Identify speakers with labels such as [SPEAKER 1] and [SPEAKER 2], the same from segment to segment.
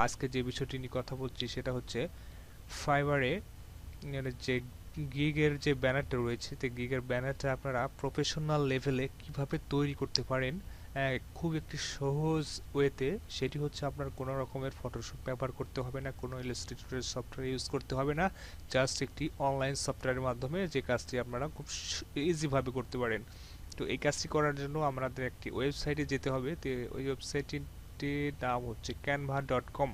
[SPEAKER 1] আজকে যে বিষয়টি নিয়ে কথা বলছি সেটা হচ্ছে ফাইবারে যে গিগের যে ব্যানারটা রয়েছে, তো গিগের ব্যানারটা আপনারা প্রফেশনাল লেভেলে কিভাবে তৈরি করতে পারেন খুব একটি সহজ ওয়েতে। সেটি হচ্ছে আপনার কোনো রকমের ফটোশপ ব্যবহার করতে হবে না, কোনো ইলাস্ট্রেটরের সফটওয়্যার ইউজ করতে হবে না, জাস্ট একটি অনলাইন সফটওয়্যারের মাধ্যমে যে কাজটি আপনারা খুব ইজিভাবে করতে পারেন। তো এই কাজটি করার জন্য আমাদের একটি ওয়েবসাইটে যেতে হবে। তো ওই ওয়েবসাইটটির নাম হচ্ছে canva.com।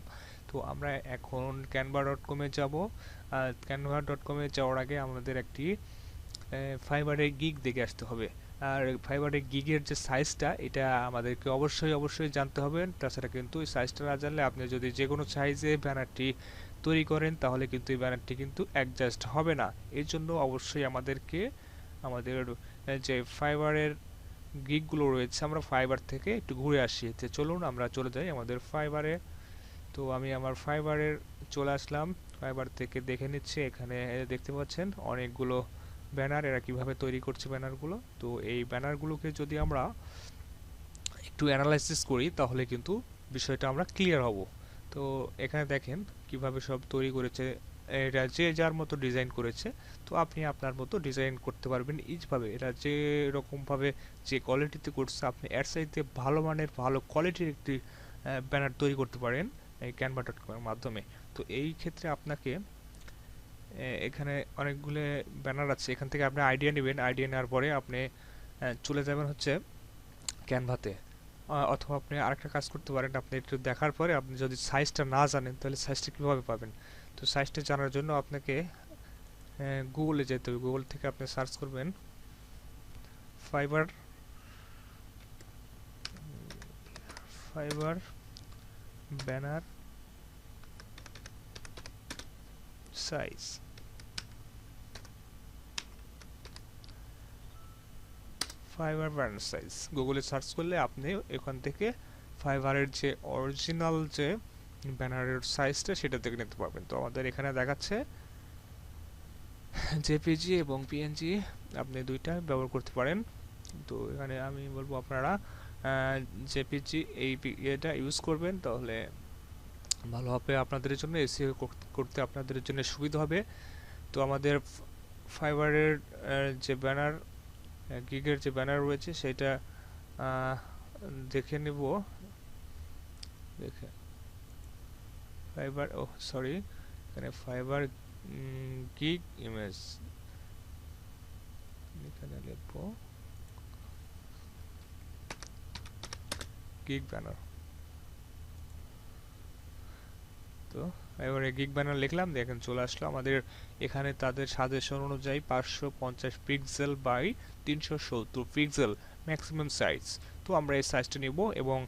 [SPEAKER 1] তো আমরা এখন canva.com-এ যাব। canva.com-এ যাওয়ার আগে আমাদের একটি ফাইবারের গিগ দেখে আসতে হবে। আর ফাইবারের গিগের যে সাইজটা, এটা আমাদেরকে অবশ্যই জানতে হবে। তাছাড়া কিন্তু এই সাইজটা না জানলে আপনি যদি যে কোনো সাইজে ব্যানারটি তৈরি করেন তাহলে কিন্তু এই ব্যানারটি কিন্তু অ্যাডজাস্ট হবে না। এর জন্য অবশ্যই আমাদেরকে আমাদের যে ফাইবারের গিগগুলো রয়েছে, আমরা ফাইবার থেকে একটু ঘুরে আসি। তো চলুন আমরা চলে যাই আমাদের ফাইবারে। তো আমি আমার ফাইবারের চলে আসলাম। ফাইবার থেকে দেখে নিচ্ছি, এখানে দেখতে পাচ্ছেন অনেকগুলো ব্যানার। এরা কিভাবে তৈরি করছে ব্যানারগুলো। তো এই ব্যানারগুলোকে যদি আমরা একটু অ্যানালাইসিস করি তাহলে কিন্তু বিষয়টা আমরা ক্লিয়ার হব। তো এখানে দেখেন কিভাবে সব তৈরি করেছে। এরা যে যার মতো ডিজাইন করেছে। তো আপনি আপনার মতো ডিজাইন করতে পারবেন ইজিভাবে। এরা যে রকমভাবে যে কোয়ালিটিতে করছে, আপনি এর চাইতে ভালো মানের ভালো কোয়ালিটির একটি ব্যানার তৈরি করতে পারেন এই canva.com এর মাধ্যমে। তো এই ক্ষেত্রে আপনাকে এখানে অনেকগুলো ব্যানার আছে, এখান থেকে আপনি আইডিয়া নেবেন। আইডিয়া নেওয়ার পরে আপনি চলে যাবেন হচ্ছে ক্যানভাতে। অথবা আপনি আরেকটা কাজ করতে পারেন, আপনি একটু দেখার পরে আপনি যদি সাইজটা না জানেন তাহলে সাইজটা কীভাবে পাবেন। তো সাইজটা জানার জন্য আপনাকে গুগলে যেতে হবে। গুগল থেকে আপনি সার্চ করবেন fibre fibre banner size. Fibre banner size গুগলে সার্চ করলে আপনি এখান থেকে ফাইবারের যে অরিজিনাল যে ব্যানারের সাইজটা সেটা দেখে নিতে পারবেন। তো আমাদের এখানে দেখাচ্ছে জেপিজি এবং পিএনজি, আপনি দুইটা ব্যবহার করতে পারেন। তো এখানে আমি বলবো আপনারা জেপিজি এটা ইউজ করবেন, তাহলে ভালো হবে আপনাদের জন্য, এসইও করতে আপনাদের জন্য সুবিধা হবে। তো আমাদের ফাইবারের যে ব্যানার গিগের যে ব্যানার রয়েছে সেটা দেখে নেব। দেখে ফাইবার সরি, এখানে ফাইবার গিগ ইমেজ, এখানে লিখব গিগ ব্যানার। তো এবারে গিগ ব্যানার লিখলাম, দেখেন চলে আসলো আমাদের এখানে। তাদের সাজেশন অনুযায়ী 550 pixel by 370 pixel maximum size. তো আমরা এই সাইজটা নিব এবং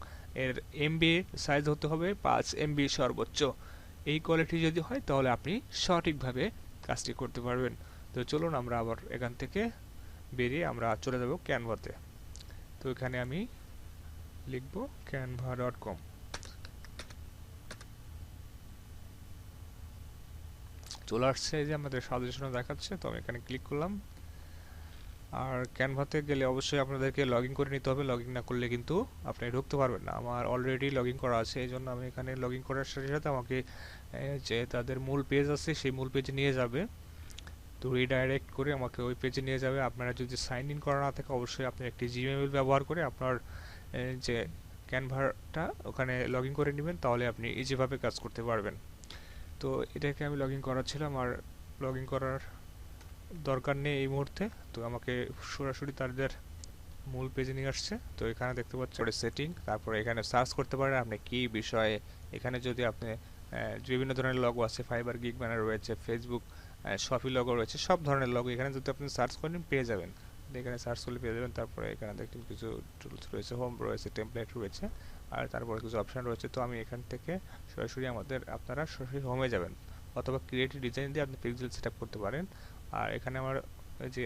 [SPEAKER 1] এর এমবি সাইজ হতে হবে 5 এমবি সর্বোচ্চ। এই কোয়ালিটি যদি হয় তাহলে আপনি সঠিকভাবে কাজটি করতে পারবেন। তো চলুন আমরা আবার এখান থেকে বেরিয়ে আমরা চলে যাব ক্যানভাতে। তো এখানে আমি লিখব canva.com। চলে আসছে, এই যে আমাদের সাজেশন দেখাচ্ছে। তো আমি এখানে ক্লিক করলাম। আর ক্যানভাতে গেলে অবশ্যই আপনাদেরকে লগ ইন করে নিতে হবে। লগ ইন না করলে কিন্তু আপনি ঢুকতে পারবেন না। আমার অলরেডি লগ ইন করা আছে, এই জন্য আমি এখানে লগ ইন করার সাথে সাথে আমাকে যে তাদের মূল পেজ আছে সেই মূল পেজে নিয়ে যাবে। তো রিডাইরেক্ট করে আমাকে ওই পেজে নিয়ে যাবে। আপনারা যদি সাইন ইন করা না থাকে অবশ্যই আপনি একটি জিমেইল ব্যবহার করে আপনার যে ক্যানভাটা ওখানে লগ ইন করে নেবেন, তাহলে আপনি ইজিভাবে কাজ করতে পারবেন। তো এটাকে আমি লগ ইন করা ছিলাম, আর লগ ইন করার দরকার নেই এই মুহূর্তে। তো আমাকে সরাসরি তাদের মূল পেজে নিয়ে আসছে। তো এখানে দেখতে পাচ্ছেন সেটিং, তারপরে এখানে সার্চ করতে পারেন আপনি কি বিষয়ে। এখানে যদি আপনি বিভিন্ন ধরনের লগো আছে, ফাইবার গিগ ব্যানার রয়েছে, ফেসবুক শপি লগো রয়েছে, সব ধরনের লগো এখানে যদি আপনি সার্চ করেন পেয়ে যাবেন। এখানে সার্চ করলে পেয়ে যাবেন। তারপরে এখানে দেখেন কিছু টুলস রয়েছে, হোম রয়েছে, টেমপ্লেট রয়েছে, আর তারপরে কিছু অপশন রয়েছে। তো আমি এখান থেকে সরাসরি আপনারা সরাসরি হোমে যাবেন, অথবা ক্রিয়েটিভ ডিজাইন দিয়ে আপনি পিক্সেল সেট আপ করতে পারেন। আর এখানে আমার যে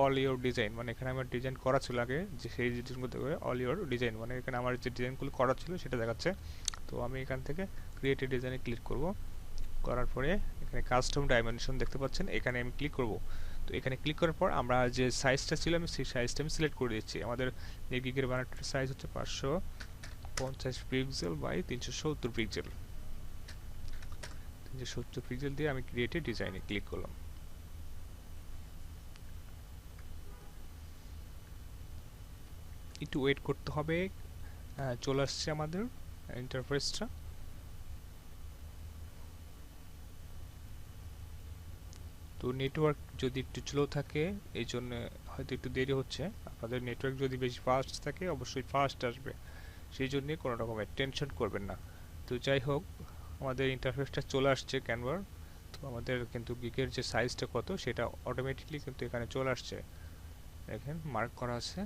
[SPEAKER 1] অল ইওর ডিজাইন, মানে এখানে আমার ডিজাইন করা ছিল আগে, যে সেই ডিজাইনগুলো দেখবে অল ইওর ডিজাইন, মানে এখানে আমার যে ডিজাইনগুলো করা ছিল সেটা দেখাচ্ছে। তো আমি এখান থেকে ক্রিয়েটিভ ডিজাইনে ক্লিক করব। করার পরে এখানে কাস্টম ডাইমেনশন দেখতে পাচ্ছেন, এখানে আমি ক্লিক করব। তো এখানে ক্লিক করার পর আমরা যে সাইজটা ছিল আমি সেই সাইজটা আমি সিলেক্ট করে দিচ্ছি। আমাদের এই গিগের ব্যানারটার সাইজ হচ্ছে 550 পিক্সেল বাই 370 পিক্সেল। যে 70 পিক্সেল দিয়ে আমি ক্রিয়েট ডিজাইনে ক্লিক করলাম। একটু ওয়েট করতে হবে, চলে আসছে আমাদের ইন্টারফেসটা। তো নেটওয়ার্ক যদি একটু স্লো থাকে এই জন্য হয়তো একটু দেরি হচ্ছে। আপনাদের নেটওয়ার্ক যদি বেশি ফাস্ট থাকে অবশ্যই ফাস্ট আসবে, সেই জন্য কোনো রকমের টেনশন করবেন না। তো যাই হোক, আমাদের ইন্টারফেসটা চলে আসছে ক্যানভার। তো আমাদের কিন্তু গিগের যে সাইজটা কত সেটা অটোমেটিকলি কিন্তু এখানে চলে আসছে, দেখেন মার্ক করা আছে।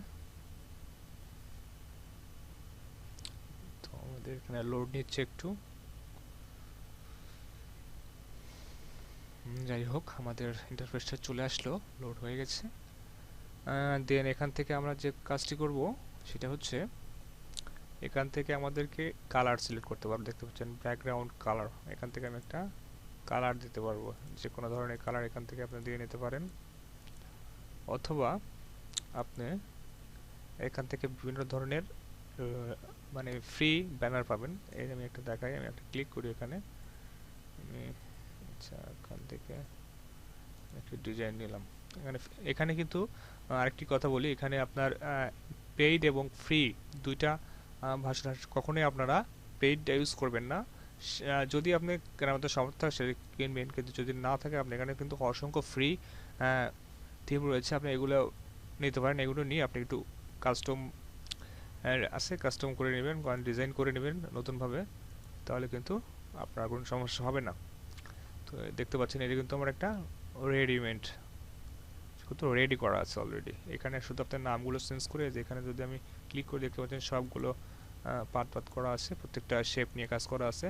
[SPEAKER 1] তো আমাদের এখানে লোড নিচ্ছে একটু। যাই হোক, আমাদের ইন্টারফেসটা চলে আসলো, লোড হয়ে গেছে। দেন এখান থেকে আমরা যে কাজটি করব সেটা হচ্ছে এখান থেকে আমাদেরকে কালার সিলেক্ট করতে পারবো। দেখতে পাচ্ছেন ব্যাকগ্রাউন্ড কালার, এখান থেকে আমি একটা কালার দিতে পারবো, যে কোনো ধরনের কালার এখান থেকে আপনি দিয়ে নিতে পারেন। অথবা আপনি এখান থেকে বিভিন্ন ধরনের মানে ফ্রি ব্যানার পাবেন। এই আমি একটা দেখাই, আমি একটা ক্লিক করি এখানে, আমি আচ্ছা এখান থেকে একটা ডিজাইন নিলাম। এখানে কিন্তু আরেকটি কথা বলি, এখানে আপনার পেইড এবং ফ্রি দুইটা ভাষা কখনোই আপনারা পেইডটা ইউজ করবেন না। যদি আপনি কেনার সামর্থ্য থাকে সেটা কিনবেন, কিন্তু যদি না থাকে আপনি এখানে কিন্তু অসংখ্য ফ্রি থিম রয়েছে, আপনি এগুলো নিতে পারেন। এগুলো নিয়ে আপনি একটু কাস্টম আছে, কাস্টম করে নেবেন, ডিজাইন করে নেবেন নতুনভাবে, তাহলে কিন্তু আপনার কোনো সমস্যা হবে না। তো দেখতে পাচ্ছেন এটা কিন্তু আমার একটা রেডিমেড কিন্তু রেডি করা আছে অলরেডি। এখানে শুধু আপনার নামগুলো চেঞ্জ করে, যেখানে যদি আমি ক্লিক করে দেখতে পাচ্ছেন সবগুলো পার্ট পার্ট করা আছে, প্রত্যেকটা শেপ নিয়ে কাজ করা আছে।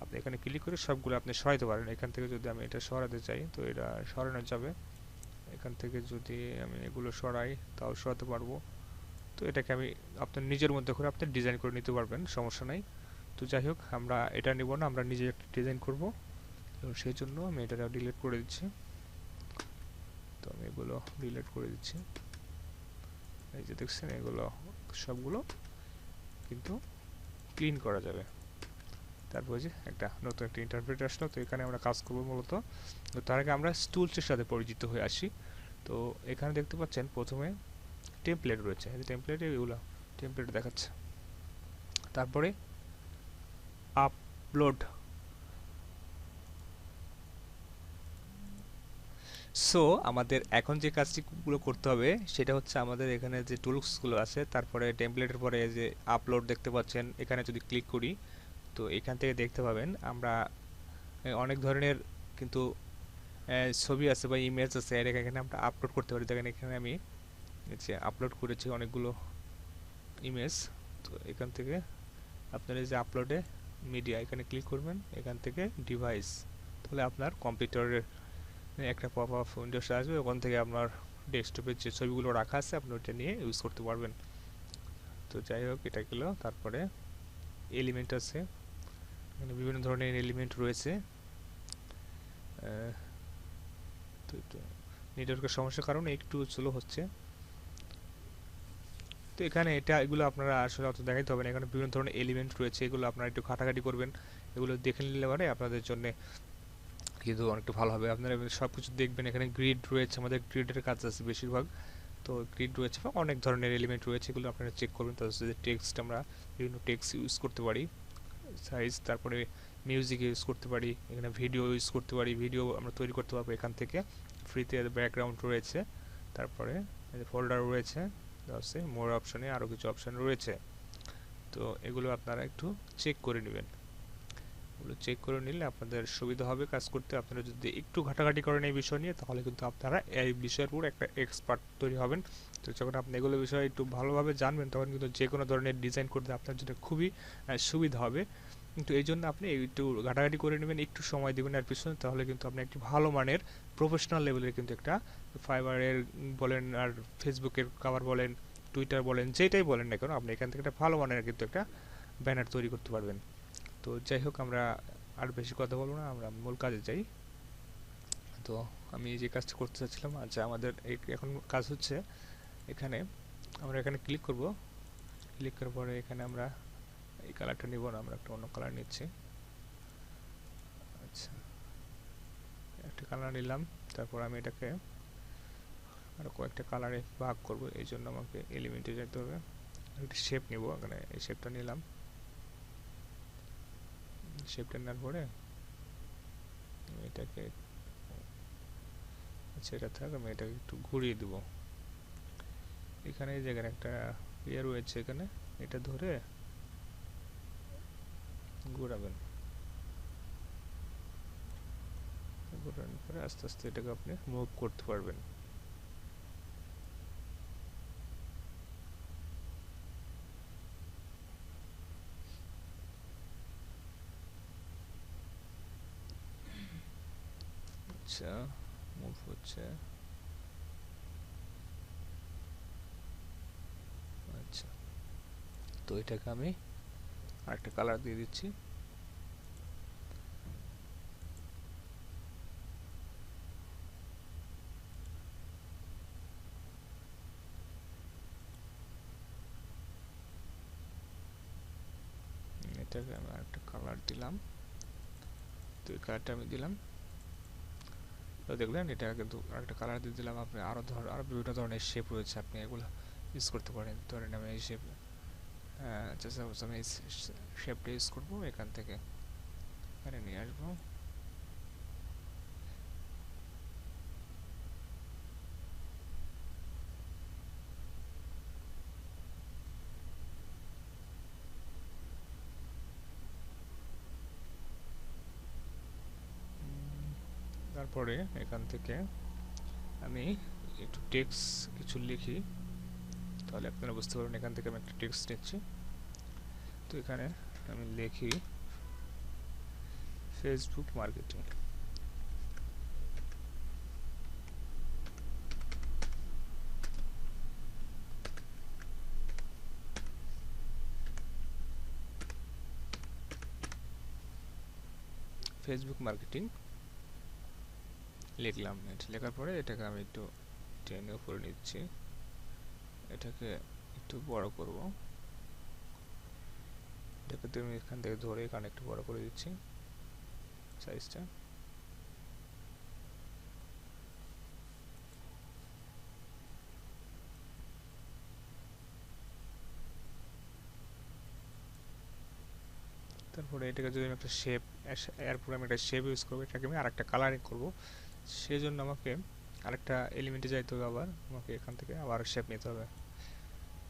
[SPEAKER 1] আপনি এখানে ক্লিক করে সবগুলো আপনি সরাইতে পারেন। এখান থেকে যদি আমি এটা সরাতে চাই তো এটা সরানো যাবে। এখান থেকে যদি আমি এগুলো সরাই তাও সরাতে পারবো। তো এটাকে আমি আপনার নিজের মধ্যে করে আপনি ডিজাইন করে নিতে পারবেন, সমস্যা নাই। তো যাই হোক, আমরা এটা নিব না, আমরা নিজে একটা ডিজাইন করব, এবং সেই জন্য আমি এটা ডিলিট করে দিচ্ছি। তো আমি এগুলো ডিলিট করে দিচ্ছি। এই যে দেখছেন এগুলো সবগুলো কিন্তু ক্লিন করা যাবে। তারপর যে একটা নতুন একটা ইন্টারপ্রেট আসলো। তো এখানে আমরা কাজ করবো মূলত। তো তার আগে আমরা টুলসের সাথে পরিচিত হয়ে আসি। তো এখানে দেখতে পাচ্ছেন প্রথমে টেমপ্লেট রয়েছে, এই টেমপ্লেটে এগুলো টেমপ্লেট দেখাচ্ছে। তারপরে আপলোড। সো আমাদের এখন যে কাজটিগুলো করতে হবে সেটা হচ্ছে আমাদের এখানে যে টুলসগুলো আছে, তারপরে টেমপ্লেটের পরে যে আপলোড দেখতে পাচ্ছেন, এখানে যদি ক্লিক করি তো এখান থেকে দেখতে পাবেন আমরা অনেক ধরনের কিন্তু ছবি আছে বা ইমেজ আছে, আর এখানে আমরা আপলোড করতে পারি। দেখেন এখানে আমি যে আপলোড করেছি অনেকগুলো ইমেজ। তো এখান থেকে আপনার এই যে আপলোডে মিডিয়া এখানে ক্লিক করবেন, এখান থেকে ডিভাইস, তাহলে আপনার কম্পিউটারের একটা পপ আপ উইন্ডোজ আসবে, ওখান থেকে আপনার ডেস্কটপের যে ছবিগুলো রাখা আছে আপনি ওটা নিয়ে ইউজ করতে পারবেন। তো যাই হোক, এটা গেল। তারপরে এলিমেন্ট আছে, এখানে বিভিন্ন ধরনের এলিমেন্ট রয়েছে। তো নেটওয়ার্কের সমস্যার কারণে একটু স্লো হচ্ছে। তো এখানে এগুলো আপনারা আসলে অত দেখাইতে হবে না, এখানে বিভিন্ন ধরনের এলিমেন্ট রয়েছে, এগুলো আপনারা একটু ঘাটাঘাটি করবেন, এগুলো দেখে নিলে পরে আপনাদের জন্য কিন্তু অনেকটা ভালো হবে। আপনারা সব কিছু দেখবেন। এখানে গ্রিড রয়েছে, আমাদের গ্রিডের কাজ আছে বেশিরভাগ। তো গ্রিড রয়েছে, অনেক ধরনের এলিমেন্ট রয়েছে, এগুলো আপনারা চেক করবেন। তার সাথে টেক্সট, আমরা বিভিন্ন টেক্সট ইউজ করতে পারি, সাইজ, তারপরে মিউজিক ইউজ করতে পারি, এখানে ভিডিও ইউজ করতে পারি, ভিডিও আমরা তৈরি করতে পারবো এখান থেকে ফ্রিতে। ব্যাকগ্রাউন্ড রয়েছে, তারপরে ফোল্ডার রয়েছে, আছে মোর অপশনে আরও কিছু অপশন রয়েছে। তো এগুলো আপনারা একটু চেক করে নেবেন। এগুলো চেক করে নিলে আপনাদের সুবিধা হবে কাজ করতে। আপনারা যদি একটু ঘাটাঘাটি করেন এই বিষয় নিয়ে, তাহলে কিন্তু আপনারা এই বিষয়ের উপর একটা এক্সপার্ট তৈরি হবেন। তো যখন আপনি এগুলো বিষয়ে একটু ভালোভাবে জানবেন, তখন কিন্তু যে কোনো ধরনের ডিজাইন করতে আপনার জন্য খুবই সুবিধা হবে। কিন্তু এই জন্য আপনি একটু ঘাটাঘাটি করে নেবেন, একটু সময় দেবেন এর পিছনে, তাহলে কিন্তু আপনি একটি ভালো মানের প্রফেশনাল লেভেলের কিন্তু একটা ফাইবারের বলেন আর ফেসবুকের কভার বলেন, টুইটার বলেন, যেটাই বলেন না কেন, আপনি এখান থেকে একটা ভালো মানের কিন্তু একটা ব্যানার তৈরি করতে পারবেন। তো যাই হোক, আমরা আর বেশি কথা বলবো না, আমরা মূল কাজে যাই। তো আমি যে কাজটা করতে চাচ্ছিলাম, আচ্ছা আমাদের এখন কাজ হচ্ছে এখানে আমরা এখানে ক্লিক করব। ক্লিক করার পরে এখানে আমরা এই কালারটা নিব না, আমরা একটা অন্য কালার নিচ্ছি। আচ্ছা, একটা কালার নিলাম, তারপর আমি এটাকে আরও কয়েকটা কালারে ভাগ করব। এই জন্য আমাকে এলিমেন্টে যেতে হবে, একটা শেপ নিব, এখানে এই শেপটা নিলাম। শেপটা নেওয়ার পরে এটাকে, আচ্ছা এটা থাক, আমি এটাকে একটু ঘুরিয়ে দেব। এখানে এই জায়গায় একটা ইয়ে রয়েছে, এখানে এটা ধরে ঘোরাবেন, ঘোরানোর পরে আস্তে আস্তে এটাকে আপনি মুভ করতে পারবেন। আচ্ছা মুভ হচ্ছে, আচ্ছা তো এটাকে আমি আরেকটা কালার দিয়ে দিচ্ছি। এটাকে আমি আরেকটা কালার দিলাম, তো এই কালারটা আমি দিলাম, তো দেখলেন এটা কিন্তু আরেকটা কালার দিয়ে দিলাম। আপনি আরও আরও বিভিন্ন ধরনের শেপ রয়েছে, আপনি এগুলো ইউজ করতে পারেন। ধরেন আমি এই শেপ, আচ্ছা সাপোজ আমি এই শেপটা ইউজ করবো, এখান থেকে এখানে নিয়ে আসবো। তারপরে এখান থেকে আমি একটু টেক্সট কিছু লিখি, তাহলে আপনারা বুঝতে পারবেন। এখান থেকে আমি একটা টেক্সট নিচ্ছি, তো এখানে আমি লিখি ফেসবুক মার্কেটিং। ফেসবুক মার্কেটিং লিখলাম। এটা লেখার পরে এটাকে আমি একটু টেনে উপরে নিচ্ছি, এটাকে একটু বড় করব। এটাকে আমি এখান থেকে ধরে এখানে একটু বড় করে দিচ্ছি সাইজটা। তারপরে এটাকে যদি আমি একটা শেপ, এরপরে আমি একটা শেপ ইউজ করবো, এটাকে আমি আরেকটা কালারিং করবো। সেই জন্য আমাকে আরেকটা এলিমেন্টে যাইতে হবে, আবার আমাকে এখান থেকে আবার শেপ নিতে হবে।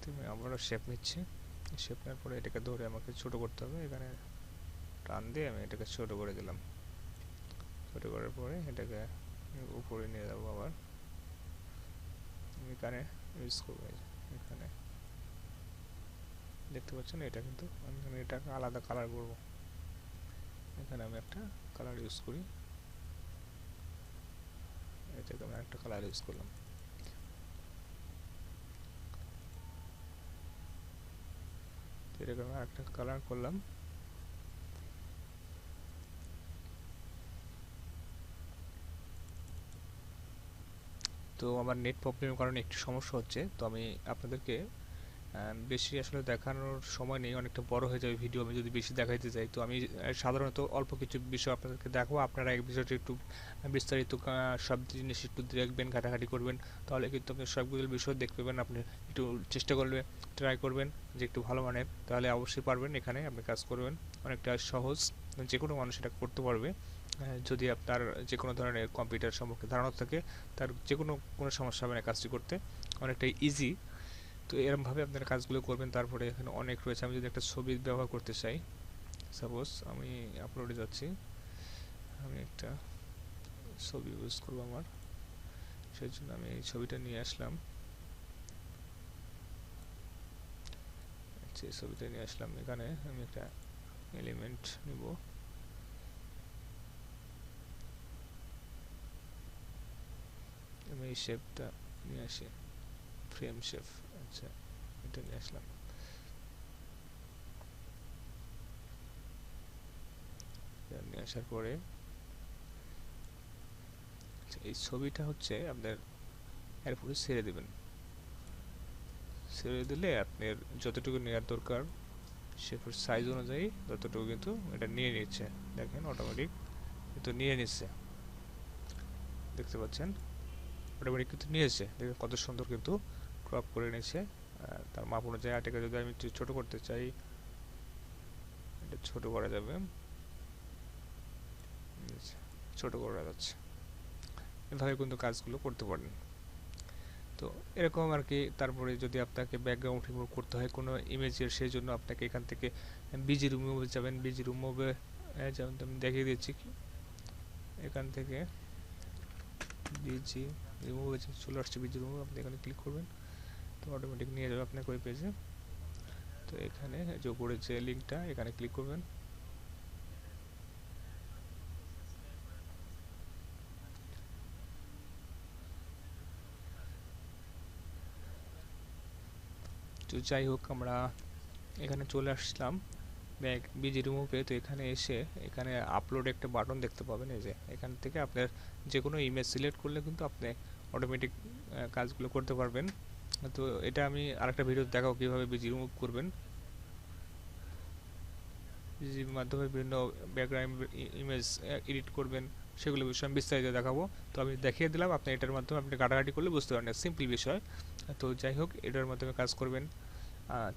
[SPEAKER 1] তো আমি আবারও শেপ নিচ্ছি, শেপ নেওয়ার পরে এটাকে ধরে আমাকে ছোট করতে হবে। এখানে টান দিয়ে আমি এটাকে ছোট করে দিলাম। ছোট করার পরে এটাকে উপরে নিয়ে যাবো, আবার এখানে ইউজ করবো। এখানে দেখতে পাচ্ছেন, এটা কিন্তু আমি এটাকে আলাদা কালার করবো। এখানে আমি একটা কালার ইউজ করি, এটাকে আমি একটা কালার ইউজ করলাম। এটাকে আমি একটা কালার করলাম। তো আমার নেট প্রবলেমের কারণে একটু সমস্যা হচ্ছে, তো আমি আপনাদেরকে বেশি আসলে দেখানোর সময় নেই, অনেকটা বড় হয়ে যাবে ভিডিও আমি যদি বেশি দেখাইতে যাই। তো আমি সাধারণত অল্প কিছু বিষয় আপনাদেরকে দেখাবো, আপনারা এই বিষয়টি একটু বিস্তারিত সব জিনিস একটু দেখবেন, ঘাটাঘাটি করবেন, তাহলে কিন্তু আপনি সবগুলো বিষয় দেখতে পাবেন। আপনি একটু চেষ্টা করলে ট্রাই করবেন যে একটু ভালো মানের, তাহলে অবশ্যই পারবেন। এখানে আপনি কাজ করবেন, অনেকটা সহজ, যে কোনো মানুষ এটা করতে পারবে। যদি আপনার যে কোনো ধরনের কম্পিউটার সম্পর্কে ধারণা থাকে, তার যে কোনো সমস্যা হবে না কাজটি করতে, অনেকটাই ইজি। তো এরকমভাবে আপনারা কাজগুলো করবেন। তারপরে এখানে অনেক রয়েছে, আমি যদি একটা ছবি ব্যবহার করতে চাই, সাপোজ আমি আপলোডে যাচ্ছি, আমি একটা ছবি ইউজ করবো আমার, সেই জন্য আমি এই ছবিটা নিয়ে আসলাম। এই ছবিটা নিয়ে আসলাম, এখানে আমি একটা এলিমেন্ট নিব, আমি এই শেপটা নিয়ে আসি, ফ্রেম শেপ। আচ্ছা এটা নিয়ে আসলাম, নিয়ে আসার পরে এই ছবিটা হচ্ছে আপনার এর উপরে ছেড়ে দেবেন। ছেড়ে দিলে আপনার যতটুকু নেওয়ার দরকার শেপের সাইজ অনুযায়ী ততটুকু কিন্তু এটা নিয়ে নিচ্ছে। দেখেন অটোমেটিক কিন্তু নিয়ে নিচ্ছে। দেখতে পাচ্ছেন অটোমেটিক কিন্তু নিয়েছে, দেখুন কত সুন্দর কিন্তু ক্রপ করে নিয়েছে। তার মাপ অনুযায়ী এটাকে যদি আমি একটু ছোট করতে চাই, এটা ছোট করা যাবে, ছোট করা যাচ্ছে। এভাবে কিন্তু কাজগুলো করতে পারেন। তো এরকম আর কি। তারপরে যদি আপনাকে ব্যাকগ্রাউন্ড রিমুভ করতে হয় কোনো ইমেজের, সেই জন্য আপনাকে এখান থেকে বিজি রিমুভে যাবেন। বিজি রিমুভে যেমন আমি দেখিয়ে দিচ্ছি, এখান থেকে বিজি রিমুভে চলে আসছে। বিজি রিমুভ আপনি এখানে ক্লিক করবেন, তো অটোমেটিক নিয়ে যাবে আপনাকে ওই পেজে। তো এখানে যে উপরে যে লিঙ্কটা, এখানে ক্লিক করবেন। তো যাই হোক, আমরা এখানে চলে আসলাম বিজি রিমুভে। তো এখানে এসে এখানে আপলোড একটা বাটন দেখতে পাবেন, এই যে এখান থেকে আপনার যে কোনো ইমেজ সিলেক্ট করলে কিন্তু আপনি অটোমেটিক কাজগুলো করতে পারবেন। তো এটা আমি আরেকটা ভিডিও দেখাবো কীভাবে বিজি রিমুভ করবেন। বিজির মাধ্যমে বিভিন্ন ব্যাকগ্রাউন্ড ইমেজ এডিট করবেন, সেগুলো বিষয়ে আমি বিস্তারিত দেখাবো। তো আমি দেখিয়ে দিলাম, আপনি এটার মাধ্যমে আপনি ঘাটাঘাটি করলে বুঝতে পারেন, সিম্পল বিষয়। তো যাই হোক, এটার মাধ্যমে কাজ করবেন।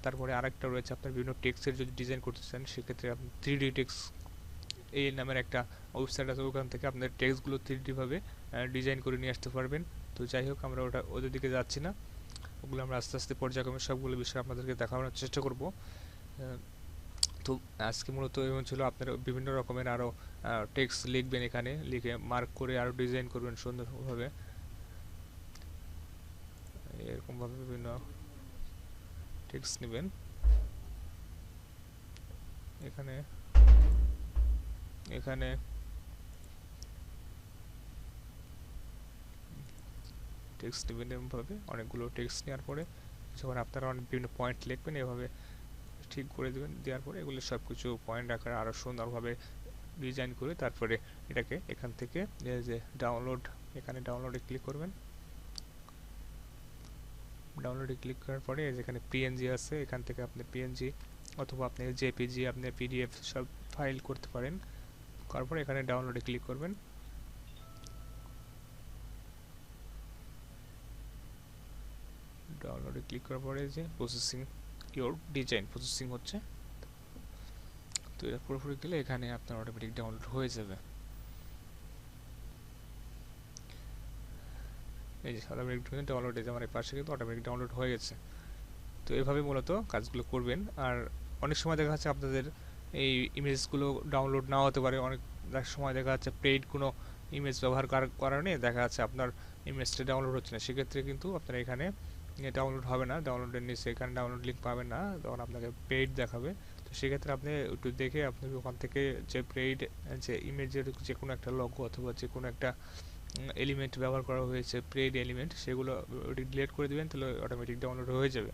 [SPEAKER 1] তারপরে আরেকটা রয়েছে, আপনার বিভিন্ন টেক্সটের যদি ডিজাইন করতে চান, সেক্ষেত্রে আপনি 3D টেক্সট এই নামের একটা ওয়েবসাইট আছে, ওখান থেকে আপনার টেক্সটগুলো 3D ভাবে ডিজাইন করে নিয়ে আসতে পারবেন। তো যাই হোক, আমরা ওদের দিকে যাচ্ছি না, ওগুলো আমরা আস্তে আস্তে পর্যায়ক্রমে সবগুলো বিষয় আপনাদেরকে দেখানোর চেষ্টা করব। তো আজকে মূলত এমন ছিল, আপনারা বিভিন্ন রকমের আরও টেক্সট লিখবেন, এখানে লিখে মার্ক করে আরও ডিজাইন করবেন সুন্দরভাবে। এরকমভাবে বিভিন্ন টেক্সট নেবেন, এখানে এখানে টেক্সট নেবেন। এরকমভাবে অনেকগুলো টেক্সট নেওয়ার পরে যখন আপনারা অনেক বিভিন্ন পয়েন্ট লিখবেন, এভাবে ঠিক করে দেবেন। দেওয়ার পরে এগুলো সব কিছু পয়েন্ট আকারে আরও সুন্দরভাবে ডিজাইন করে তারপরে এটাকে এখান থেকে যে ডাউনলোড, এখানে ডাউনলোডে ক্লিক করবেন। ডাউনলোডে ক্লিক করার পরে যেখানে পিএনজি আছে, এখান থেকে আপনি পিএনজি অথবা আপনি জেপিজি, আপনি পিডিএফ সব ফাইল করতে পারেন। করার পরে এখানে ডাউনলোডে ক্লিক করবেন। ডাউনলোডে ক্লিক করার পরে যে প্রসেসিং ইওর ডিজাইন প্রসেসিং হচ্ছে, তো এটা পুরোপুরি গেলে এখানে আপনার অটোমেটিক ডাউনলোড হয়ে যাবে। এই যে অটোমেটিক ডাউনলোড, এই যে আমার এই পাশে কিন্তু অটোমেটিক ডাউনলোড হয়ে গেছে। তো এভাবে মূলত কাজগুলো করবেন। আর অনেক সময় দেখা যাচ্ছে আপনাদের এই ইমেজগুলো ডাউনলোড না হতে পারে, অনেক সময় দেখা যাচ্ছে পেইড কোনো ইমেজ ব্যবহার করার কারণে দেখা যাচ্ছে আপনার ইমেজটা ডাউনলোড হচ্ছে না। সেক্ষেত্রে কিন্তু আপনার এখানে ডাউনলোড হবে না, ডাউনলোডের নিচে এখানে ডাউনলোড লিঙ্ক পাবেন না, তখন আপনাকে পেইড দেখাবে। তো সেক্ষেত্রে আপনি একটু দেখে আপনি ওখান থেকে যে পেইড যে ইমেজের যে কোনো একটা লোগো অথবা যে কোনো একটা এলিমেন্ট ব্যবহার করা হয়েছে, পেইড এলিমেন্ট, সেগুলো ডিলিট করে দেবেন, তাহলে অটোমেটিক ডাউনলোড হয়ে যাবে।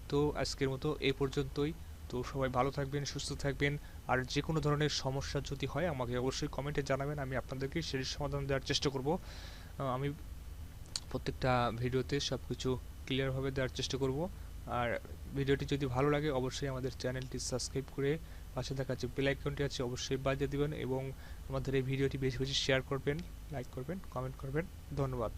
[SPEAKER 1] তো আজকের মতো এই পর্যন্তই। তো সবাই ভালো থাকবেন, সুস্থ থাকবেন। আর যে কোনো ধরনের সমস্যা যদি হয় আমাকে অবশ্যই কমেন্টে জানাবেন, আমি আপনাদেরকে সেই সমাধান দেওয়ার চেষ্টা করব। আমি প্রত্যেকটা ভিডিওতে সব কিছু ক্লিয়ারভাবে দেওয়ার চেষ্টা করব। আর ভিডিওটি যদি ভালো লাগে অবশ্যই আমাদের চ্যানেলটি সাবস্ক্রাইব করে পাশে থাকা যে বেল আইকনটি আছে অবশ্যই বাজিয়ে দিবেন, এবং আমাদের এই ভিডিওটি বেশি বেশি শেয়ার করবেন, লাইক করবেন, কমেন্ট করবেন। ধন্যবাদ।